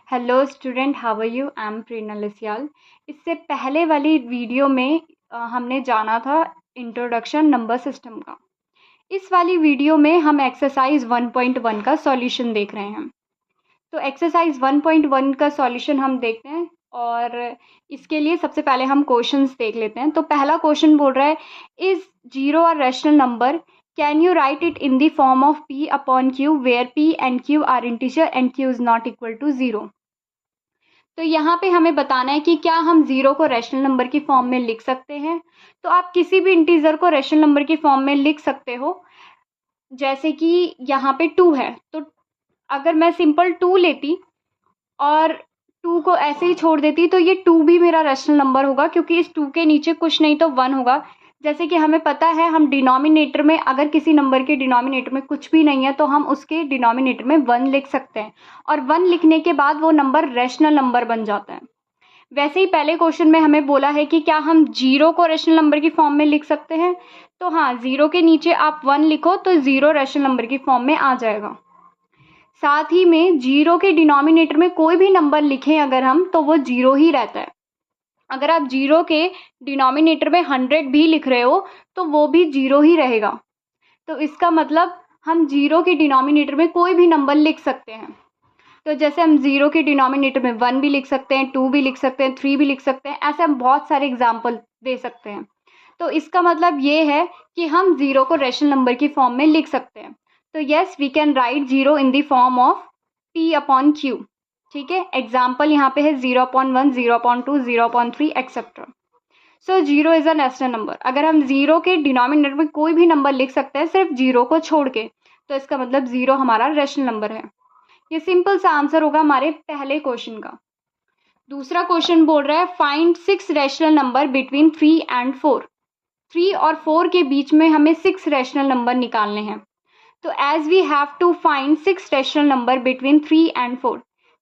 Hello student, how are you? I am Prerna Lasiyal. इससे पहले वाली वीडियो में हमने जाना था इंट्रोडक्शन नंबर सिस्टम का। इस वाली वीडियो में हम एक्सरसाइज 1.1 का सॉल्यूशन देख रहे हैं। तो एक्सरसाइज 1.1 का सॉल्यूशन हम देखते हैं और इसके लिए सबसे पहले हम क्वेश्चंस देख लेते हैं। तो पहला क्वेश्चन बोल रहा है, is zero a rational number, can you write it in the form of p upon q where p and q are integer and q is not equal to 0। तो यहाँ पे हमें बताना है कि क्या हम ज़ीरो को रैशनल नंबर की फॉर्म में लिख सकते हैं। तो आप किसी भी इंटीजर को रैशनल नंबर की फॉर्म में लिख सकते हो। जैसे कि यहाँ पे 2 है, तो अगर मैं सिंपल 2 लेती और 2 को ऐसे ही छोड़ देती तो ये 2 भी मेरा रैशनल नंबर होगा, क्योंकि इस 2 के नीचे कुछ नहीं तो 1 होगा। जैसे कि हमें पता है, हम डिनोमिनेटर में अगर किसी नंबर के डिनोमिनेटर में कुछ भी नहीं है तो हम उसके डिनोमिनेटर में 1 लिख सकते हैं, और 1 लिखने के बाद वो नंबर रैशनल नंबर बन जाता है। वैसे ही पहले क्वेश्चन में हमें बोला है कि क्या हम जीरो को रैशनल नंबर की फॉर्म में लिख सकते हैं। तो हाँ, जीरो के नीचे आप 1 लिखो तो जीरो रैशनल नंबर की फॉर्म में आ जाएगा। साथ ही में जीरो के डिनोमिनेटर में कोई भी नंबर लिखें अगर हम, तो वो जीरो ही रहता है। अगर आप जीरो के डिनोमिनेटर में 100 भी लिख रहे हो तो वो भी जीरो ही रहेगा। तो इसका मतलब हम जीरो के डिनोमिनेटर में कोई भी नंबर लिख सकते हैं। तो जैसे हम जीरो के डिनोमिनेटर में 1 भी लिख सकते हैं, 2 भी लिख सकते हैं, 3 भी लिख सकते हैं। ऐसे हम बहुत सारे एग्जाम्पल दे सकते हैं। तो इसका मतलब ये है कि हम जीरो को रैशनल नंबर की फॉर्म में लिख सकते हैं। तो yes, we can write zero in the form of p upon q। ठीक है, एग्जाम्पल यहाँ पे है 0/1, 0/2, 0/3 etcetera. So zero is a rational number. अगर हम जीरो के डिनोमिनेटर में कोई भी नंबर लिख सकते हैं सिर्फ जीरो को छोड़ के, तो इसका मतलब जीरो हमारा रैशनल नंबर है। ये सिंपल सा आंसर होगा हमारे पहले क्वेश्चन का। दूसरा क्वेश्चन बोल रहा है, find 6 rational number between 3 and 4। 3 और 4 के बीच में हमें 6 रैशनल नंबर निकालने हैं। तो as we have to find 6 rational number between 3 and 4,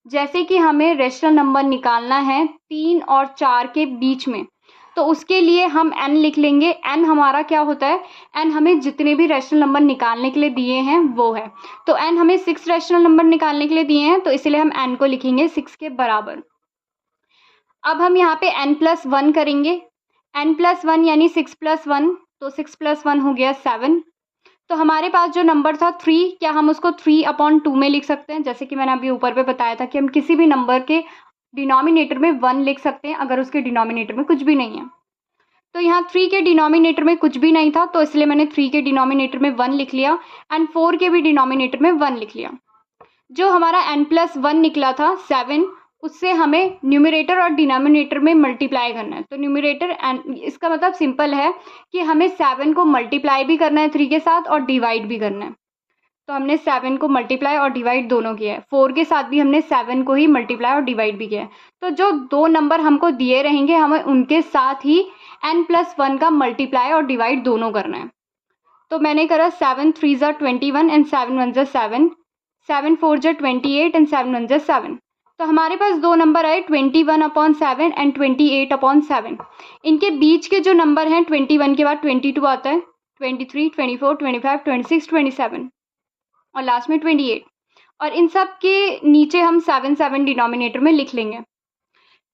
जैसे कि हमें रैशनल नंबर निकालना है 3 और 4 के बीच में, तो उसके लिए हम n लिख लेंगे। n हमारा क्या होता है, n हमें जितने भी रैशनल नंबर निकालने के लिए दिए हैं वो है। तो n हमें 6 रैशनल नंबर निकालने के लिए दिए हैं, तो इसलिए हम n को लिखेंगे 6 के बराबर। अब हम यहाँ पे n+1 करेंगे। n+1 यानी 6+1, तो 6+1 हो गया 7। तो हमारे पास जो नंबर था 3, क्या हम उसको 3/2 में लिख सकते हैं? जैसे कि मैंने अभी ऊपर पे बताया था कि हम किसी भी नंबर के डिनोमिनेटर में 1 लिख सकते हैं अगर उसके डिनोमिनेटर में कुछ भी नहीं है। तो यहाँ 3 के डिनोमिनेटर में कुछ भी नहीं था, तो इसलिए मैंने 3 के डिनोमिनेटर में 1 लिख लिया एंड 4 के भी डिनोमिनेटर में 1 लिख लिया। जो हमारा n+1 निकला था 7, उससे हमें न्यूमरेटर और डिनोमिनेटर में मल्टीप्लाई करना है। तो न्यूमरेटर एंड, इसका मतलब सिंपल है कि हमें 7 को मल्टीप्लाई भी करना है 3 के साथ और डिवाइड भी करना है। तो हमने 7 को मल्टीप्लाई और डिवाइड दोनों किया है। 4 के साथ भी हमने 7 को ही मल्टीप्लाई और डिवाइड भी किया है। तो जो दो नंबर हमको दिए रहेंगे, हमें उनके साथ ही n+1 का मल्टीप्लाई और डिवाइड दोनों करना है। तो मैंने करा 7 3 ज़ा 21 एंड 7 1 ज़ा 7, 7 4 ज़ा 28 एंड 7 1 ज़ा 7। तो हमारे पास दो नंबर आए 21/7 एंड 28/7। इनके बीच के जो नंबर हैं 21 के बाद 22 आता है, 23 24 25 26 27 और लास्ट में 28। और इन सब के नीचे हम 7 डिनोमिनेटर में लिख लेंगे।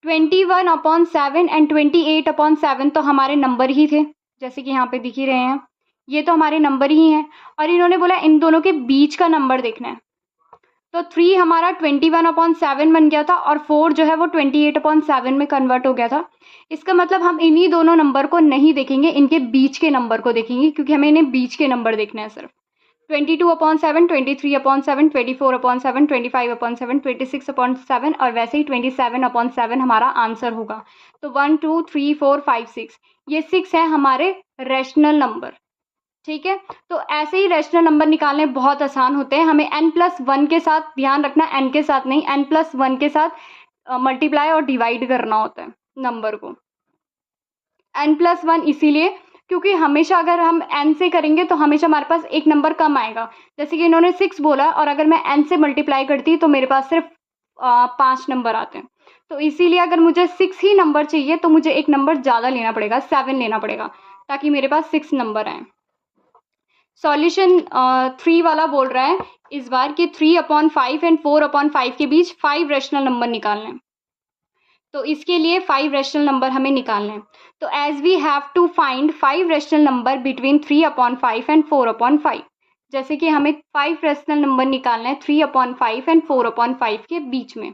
21/7 एंड 28/7 तो हमारे नंबर ही थे, जैसे कि यहाँ पे दिख ही रहे हैं, ये तो हमारे नंबर ही हैं। और इन्होंने बोला इन दोनों के बीच का नंबर देखना है। तो 3 हमारा 21/7 बन गया था और 4 जो है वो 28/7 में कन्वर्ट हो गया था। इसका मतलब हम इन्हीं दोनों नंबर को नहीं देखेंगे, इनके बीच के नंबर को देखेंगे, क्योंकि हमें इन्हें बीच के नंबर देखना है सिर्फ। 22/7, 23/7, 24/7, 25/7, 26/7 और वैसे ही 27/7 हमारा आंसर होगा। तो 1 2 3 4 5 6, ये 6 है हमारे रैशनल नंबर। ठीक है, तो ऐसे ही रैशनल नंबर निकालने बहुत आसान होते हैं। हमें n+1 के साथ, ध्यान रखना n के साथ नहीं, n+1 के साथ मल्टीप्लाई और डिवाइड करना होता है नंबर को। n+1 इसीलिए क्योंकि हमेशा अगर हम n से करेंगे तो हमेशा हमारे पास एक नंबर कम आएगा। जैसे कि इन्होंने 6 बोला और अगर मैं n से मल्टीप्लाई करती तो मेरे पास सिर्फ 5 नंबर आते हैं। तो इसीलिए अगर मुझे 6 ही नंबर चाहिए तो मुझे एक नंबर ज़्यादा लेना पड़ेगा, 7 लेना पड़ेगा, ताकि मेरे पास 6 नंबर आए। सॉल्यूशन 3 वाला बोल रहा है इस बार कि 3/5 एंड 4/5 के बीच 5 रैशनल नंबर निकालने हैं। तो इसके लिए 5 रैशनल नंबर हमें निकालने हैं। तो as we have to find 5 rational number between 3/5 and 4/5, जैसे कि हमें 5 रैशनल नंबर निकालना है 3/5 एंड 4/5 के बीच में।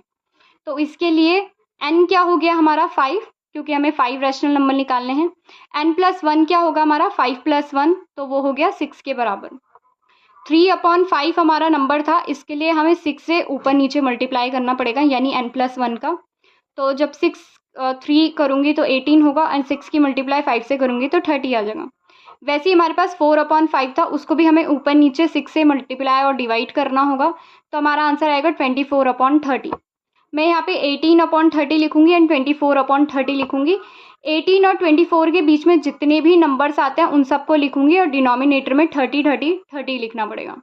तो इसके लिए n क्या हो गया हमारा 5, क्योंकि हमें 5 रैशनल नंबर निकालने हैं। n+1 क्या होगा हमारा 5+1, तो वो हो गया 6 के बराबर। 3/5 हमारा नंबर था, इसके लिए हमें 6 से ऊपर नीचे मल्टीप्लाई करना पड़ेगा, यानी n+1 का। तो जब 3 करूँगी तो 18 होगा एंड 6 की मल्टीप्लाई 5 से करूँगी तो 30 आ जाएगा। वैसे ही हमारे पास 4/5 था, उसको भी हमें ऊपर नीचे 6 से मल्टीप्लाई और डिवाइड करना होगा, तो हमारा आंसर आएगा 24/30। मैं यहाँ पे 18/30 लिखूंगी एंड 24/30 लिखूंगी। 18 और 24 के बीच में जितने भी नंबर्स आते हैं उन सबको लिखूंगी और डिनोमिनेटर में 30 लिखना पड़ेगा।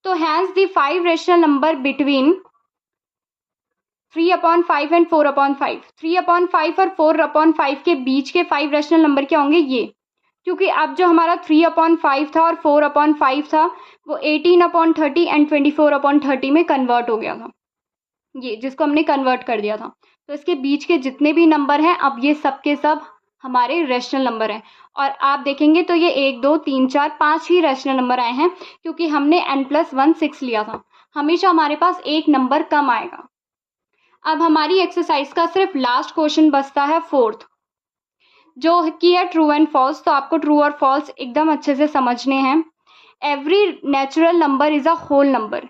तो hence the 5 rational number between 3/5 and 4/5। 3/5 और 4/5 के बीच के 5 रैशनल नंबर क्या होंगे ये, क्योंकि अब जो हमारा 3/5 था और 4/5 था वो 18/30 एंड 24/30 में कन्वर्ट हो गया था, ये जिसको हमने कन्वर्ट कर दिया था। तो इसके बीच के जितने भी नंबर हैं अब ये सब के सब हमारे रैशनल नंबर हैं। और आप देखेंगे तो ये 1 2 3 4 5 ही रैशनल नंबर आए हैं, क्योंकि हमने n+1 6 लिया था। हमेशा हमारे पास एक नंबर कम आएगा। अब हमारी एक्सरसाइज का सिर्फ लास्ट क्वेश्चन बचता है 4th, जो कि है ट्रू एंड फॉल्स। तो आपको ट्रू और फॉल्स एकदम अच्छे से समझने हैं। Every natural number is a whole number.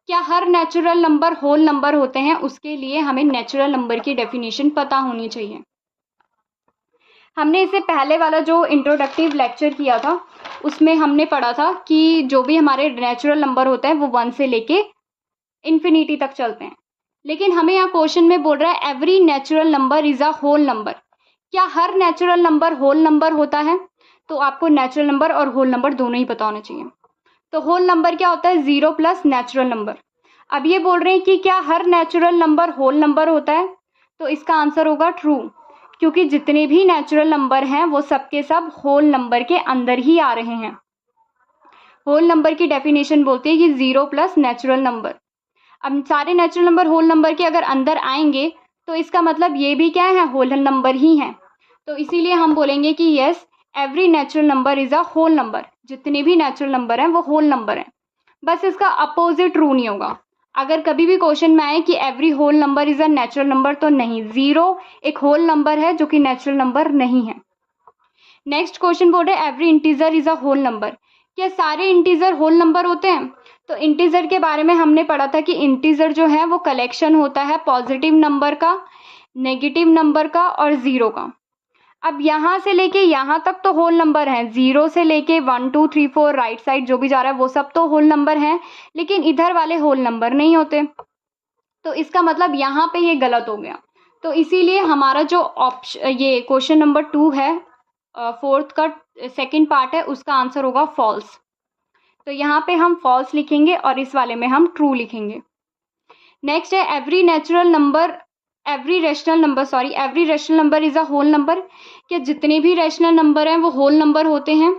क्या हर नेचुरल नंबर होल नंबर होते हैं? उसके लिए हमें नेचुरल नंबर की डेफिनेशन पता होनी चाहिए। हमने इससे पहले वाला जो इंट्रोडक्टिव लेक्चर किया था उसमें हमने पढ़ा था कि जो भी हमारे नेचुरल नंबर होते हैं वो 1 से लेके इन्फिनिटी तक चलते हैं। लेकिन हमें यहाँ क्वेश्चन में बोल रहा है every natural number is a whole number. क्या हर नेचुरल नंबर होल नंबर होता है? तो आपको नेचुरल नंबर और होल नंबर दोनों ही पता होने चाहिए। तो होल नंबर क्या होता है? 0 प्लस नेचुरल नंबर। अब ये बोल रहे हैं कि क्या हर नेचुरल नंबर होल नंबर होता है? तो इसका आंसर होगा ट्रू, क्योंकि जितने भी नेचुरल नंबर हैं वो सब के सब होल नंबर के अंदर ही आ रहे हैं। होल नंबर की डेफिनेशन बोलती है कि 0 प्लस नेचुरल नंबर। अब सारे नेचुरल नंबर होल नंबर के अगर अंदर आएंगे तो इसका मतलब ये भी क्या है? होल नंबर ही हैं। तो इसीलिए हम बोलेंगे कि yes, every natural number is a whole number. जितने भी नेचुरल नंबर हैं वो होल नंबर हैं, बस इसका अपोजिट ट्रू नहीं होगा। अगर कभी भी क्वेश्चन में आए कि every whole number is a natural number, तो नहीं, 0 एक होल नंबर है जो कि नेचुरल नंबर नहीं है। नेक्स्ट क्वेश्चन बोल रहे हैं every integer is a whole number. क्या सारे इंटीजर होल नंबर होते हैं? तो इंटीजर के बारे में हमने पढ़ा था कि इंटीजर जो है वो कलेक्शन होता है पॉजिटिव नंबर का, नेगेटिव नंबर का और 0 का। अब यहाँ से लेके यहाँ तक तो होल नंबर हैं, 0 से लेके 1 2 3 4 राइट साइड जो भी जा रहा है वो सब तो होल नंबर हैं, लेकिन इधर वाले होल नंबर नहीं होते। तो इसका मतलब यहाँ पे ये गलत हो गया। तो इसीलिए हमारा जो ऑप्शन, ये क्वेश्चन नंबर 2 है, 4th का सेकंड पार्ट है, उसका आंसर होगा फॉल्स। तो यहाँ पे हम फॉल्स लिखेंगे और इस वाले में हम ट्रू लिखेंगे। नेक्स्ट है every rational number is a whole number. क्या जितने भी रैशनल नंबर हैं वो होल नंबर होते हैं?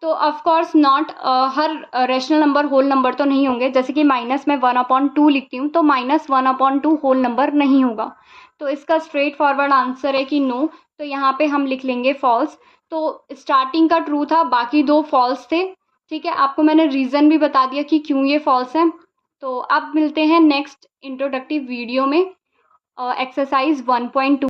तो ऑफ कोर्स नॉट, हर रैशनल नंबर होल नंबर तो नहीं होंगे। जैसे कि माइनस में 1/2 लिखती हूँ तो -1/2 होल नंबर नहीं होगा। तो इसका स्ट्रेट फॉरवर्ड आंसर है कि नो। तो यहाँ पे हम लिख लेंगे फॉल्स। तो स्टार्टिंग का ट्रू था, बाकी 2 फॉल्स थे। ठीक है, आपको मैंने रीज़न भी बता दिया कि क्यों ये फॉल्स है। तो अब मिलते हैं नेक्स्ट इंट्रोडक्टिव वीडियो में, एक्सरसाइज 1.2